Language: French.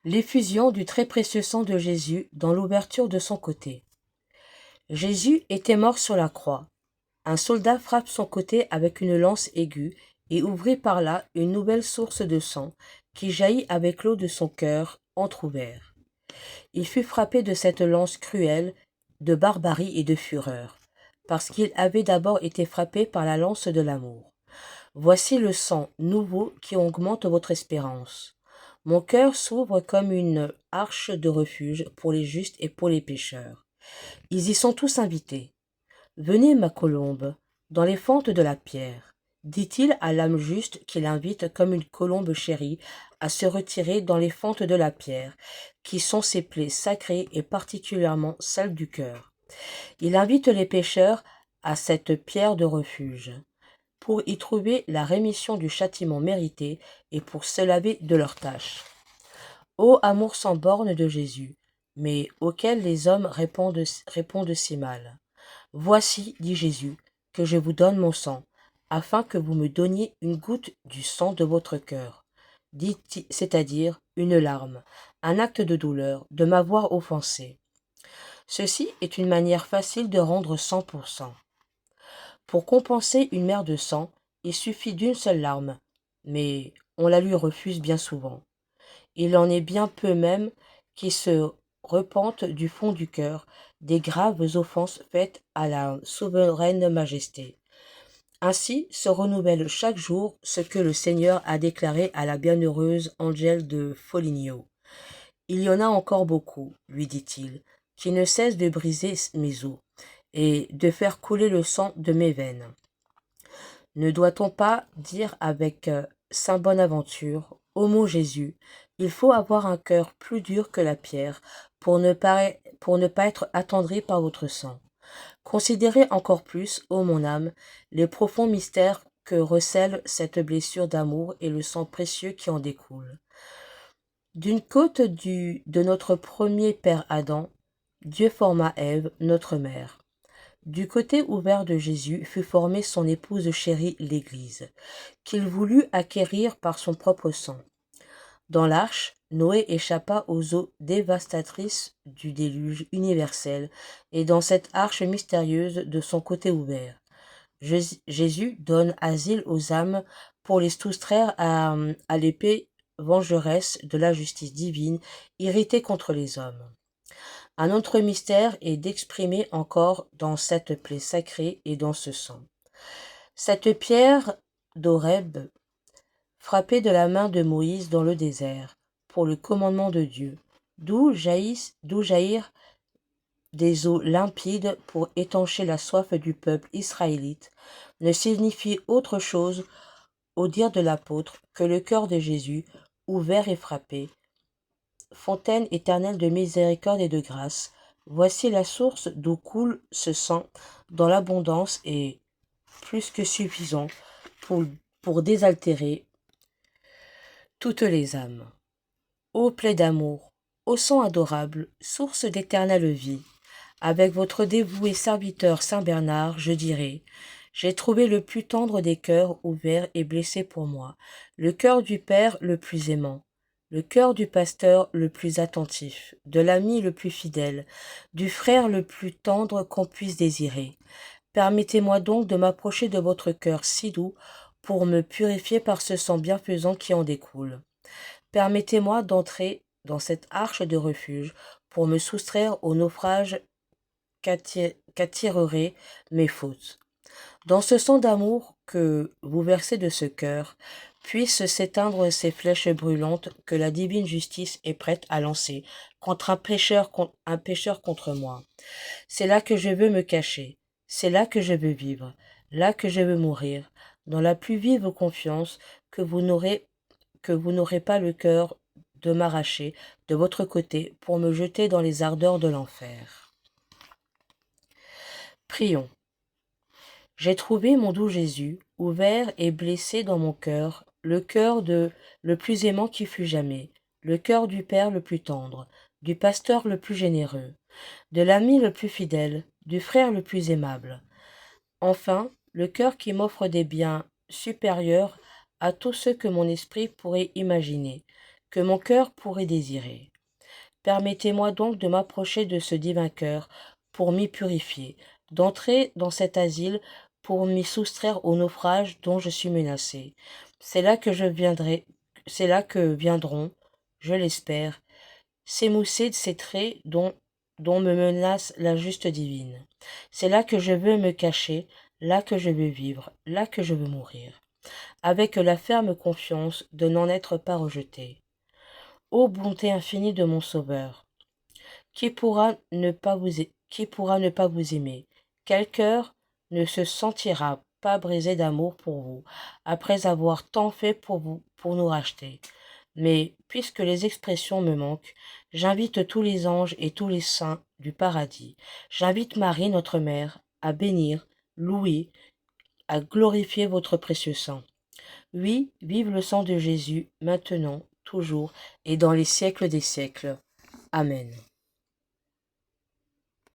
L'effusion du très précieux sang de Jésus dans l'ouverture de son côté. Jésus était mort sur la croix. Un soldat frappe son côté avec une lance aiguë et ouvrit par là une nouvelle source de sang qui jaillit avec l'eau de son cœur entr'ouvert. Il fut frappé de cette lance cruelle, de barbarie et de fureur, parce qu'il avait d'abord été frappé par la lance de l'amour. Voici le sang nouveau qui augmente votre espérance. Mon cœur s'ouvre comme une arche de refuge pour les justes et pour les pécheurs. Ils y sont tous invités. Venez, ma colombe, dans les fentes de la pierre, dit-il à l'âme juste qu'il invite comme une colombe chérie à se retirer dans les fentes de la pierre, qui sont ses plaies sacrées et particulièrement celles du cœur. Il invite les pécheurs à cette pierre de refuge, pour y trouver la rémission du châtiment mérité et pour se laver de leurs tâches. Ô amour sans borne de Jésus, mais auquel les hommes répondent si mal. Voici, dit Jésus, que je vous donne mon sang, afin que vous me donniez une goutte du sang de votre cœur, c'est-à-dire une larme, un acte de douleur, de m'avoir offensé. Ceci est une manière facile de rendre 100%. Pour compenser une mer de sang, il suffit d'une seule larme, mais on la lui refuse bien souvent. Il en est bien peu même qui se repentent du fond du cœur des graves offenses faites à la souveraine majesté. Ainsi se renouvelle chaque jour ce que le Seigneur a déclaré à la bienheureuse Angèle de Foligno. Il y en a encore beaucoup, lui dit-il, qui ne cessent de briser mes os et de faire couler le sang de mes veines. Ne doit-on pas dire avec Saint Bonaventure, ô mon Jésus, il faut avoir un cœur plus dur que la pierre pour ne pas être attendri par votre sang. Considérez encore plus, ô mon âme, les profonds mystères que recèle cette blessure d'amour et le sang précieux qui en découle. D'une côte de notre premier père Adam, Dieu forma Ève, notre mère. Du côté ouvert de Jésus fut formée son épouse chérie, l'Église, qu'il voulut acquérir par son propre sang. Dans l'arche, Noé échappa aux eaux dévastatrices du déluge universel, et dans cette arche mystérieuse de son côté ouvert, Jésus donne asile aux âmes pour les soustraire à l'épée vengeresse de la justice divine irritée contre les hommes. Un autre mystère est d'exprimer encore dans cette plaie sacrée et dans ce sang. Cette pierre d'Horeb, frappée de la main de Moïse dans le désert, pour le commandement de Dieu, d'où jaillir des eaux limpides pour étancher la soif du peuple israélite, ne signifie autre chose, au dire de l'apôtre, que le cœur de Jésus, ouvert et frappé, fontaine éternelle de miséricorde et de grâce, voici la source d'où coule ce sang dans l'abondance et plus que suffisant pour désaltérer toutes les âmes. Ô plaie d'amour, ô sang adorable, source d'éternelle vie, avec votre dévoué serviteur Saint Bernard, je dirai, j'ai trouvé le plus tendre des cœurs ouverts et blessés pour moi, le cœur du Père le plus aimant, le cœur du pasteur le plus attentif, de l'ami le plus fidèle, du frère le plus tendre qu'on puisse désirer. Permettez-moi donc de m'approcher de votre cœur si doux pour me purifier par ce sang bienfaisant qui en découle. Permettez-moi d'entrer dans cette arche de refuge pour me soustraire au naufrage qu'attireraient mes fautes. Dans ce sang d'amour que vous versez de ce cœur, puissent s'éteindre ces flèches brûlantes que la divine justice est prête à lancer contre un pécheur contre moi. C'est là que je veux me cacher, c'est là que je veux vivre, là que je veux mourir, dans la plus vive confiance que vous n'aurez pas le cœur de m'arracher de votre côté pour me jeter dans les ardeurs de l'enfer. Prions. J'ai trouvé mon doux Jésus, ouvert et blessé dans mon cœur, le cœur de le plus aimant qui fut jamais, le cœur du Père le plus tendre, du pasteur le plus généreux, de l'ami le plus fidèle, du frère le plus aimable. Enfin, le cœur qui m'offre des biens supérieurs à tout ce que mon esprit pourrait imaginer, que mon cœur pourrait désirer. Permettez-moi donc de m'approcher de ce divin cœur pour m'y purifier, d'entrer dans cet asile pour m'y soustraire au naufrage dont je suis menacé. C'est là que c'est là que viendront, je l'espère, s'émousser de ces traits dont me menace la juste divine. C'est là que je veux me cacher, là que je veux vivre, là que je veux mourir, avec la ferme confiance de n'en être pas rejeté. Ô bonté infinie de mon Sauveur, qui pourra ne pas vous aimer? Quel cœur ne se sentira pas brisé d'amour pour vous, après avoir tant fait pour vous, pour nous racheter? Mais, puisque les expressions me manquent, j'invite tous les anges et tous les saints du paradis. J'invite Marie, notre mère, à bénir, louer, à glorifier votre précieux sang. Oui, vive le sang de Jésus, maintenant, toujours, et dans les siècles des siècles. Amen.